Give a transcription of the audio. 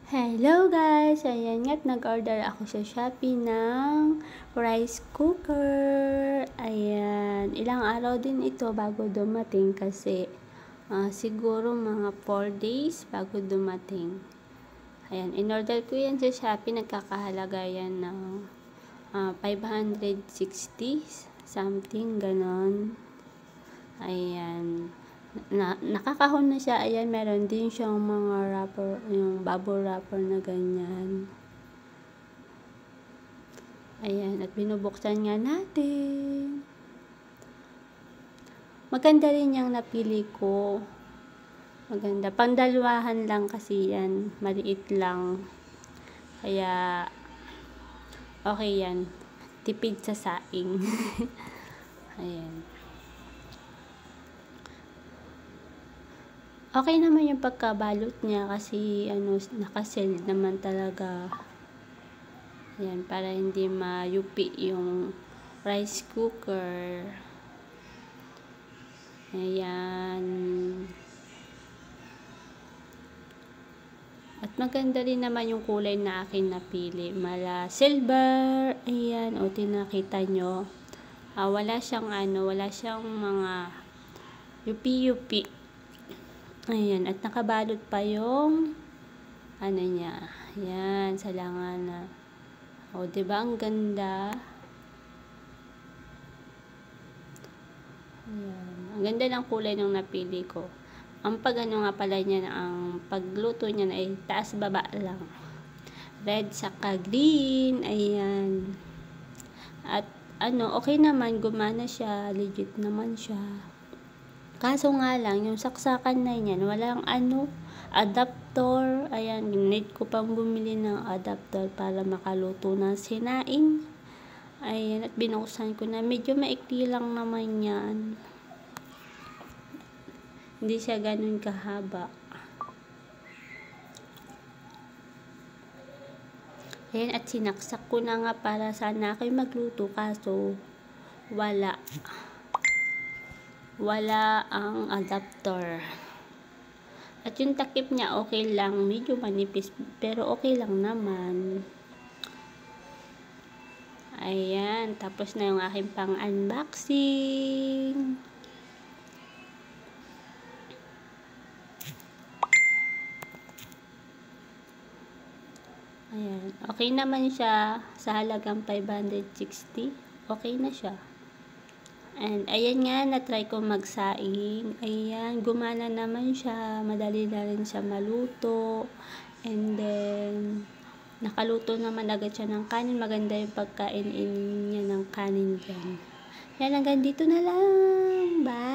Hello guys! Ayan nga't nag-order ako sa Shopee ng rice cooker. Ayan. Ilang araw din ito bago dumating kasi siguro mga 4 days bago dumating. Ayan. In-order ko yan sa Shopee. Nagkakahalaga yan ng 560 something ganon. Ayan. Nakakahon na siya. Ayan, meron din siyang mga wrapper, yung bubble wrapper na ganyan. Ayan, at binubuksan nga natin. Maganda rin yung napili ko. Maganda. Pangdalawahan lang kasi yan. Maliit lang. Kaya, okay yan. Tipid sa saing. Ayan. Okay naman yung pagkabalot niya kasi naka-sealed naman talaga. Ayan, para hindi mayupi yung rice cooker. Ayan. At maganda rin naman yung kulay na akin napili. Mala silver. Ayan, o tinakita nyo. Wala siyang wala siyang mga yupi-yupi. Ayan, at nakabalot pa yung niya. Ayan, salangana. O, diba ang ganda? Ayan. Ang ganda ng kulay ng napili ko. Ang nga pala niya, ang pagluto niya na ay taas baba lang. Red saka green. Ayan. At okay naman, gumana siya, legit naman siya. Kaso nga lang, yung saksakan na yan, walang adapter. Ayan, need ko pang bumili ng adapter para makaluto ng sinaing. Ayan, at binuksan ko na. Medyo maikli lang naman yan. Hindi siya ganun kahaba. Ayan, at sinaksak ko na nga para sana ako'y magluto. Kaso, wala ang adapter. At yung takip niya okay lang, medyo manipis pero okay lang naman. Ayan, tapos na yung aking pang unboxing. Ayan, okay naman siya sa halagang 560. Okay na siya. And, ayan nga, na-try ko magsaing. Ayan, gumana naman siya. Madali na rin siya maluto. And then, nakaluto naman agad siya ng kanin. Maganda yung pagkain niya ng kanin dyan. Yan, hanggang dito na lang. Bye!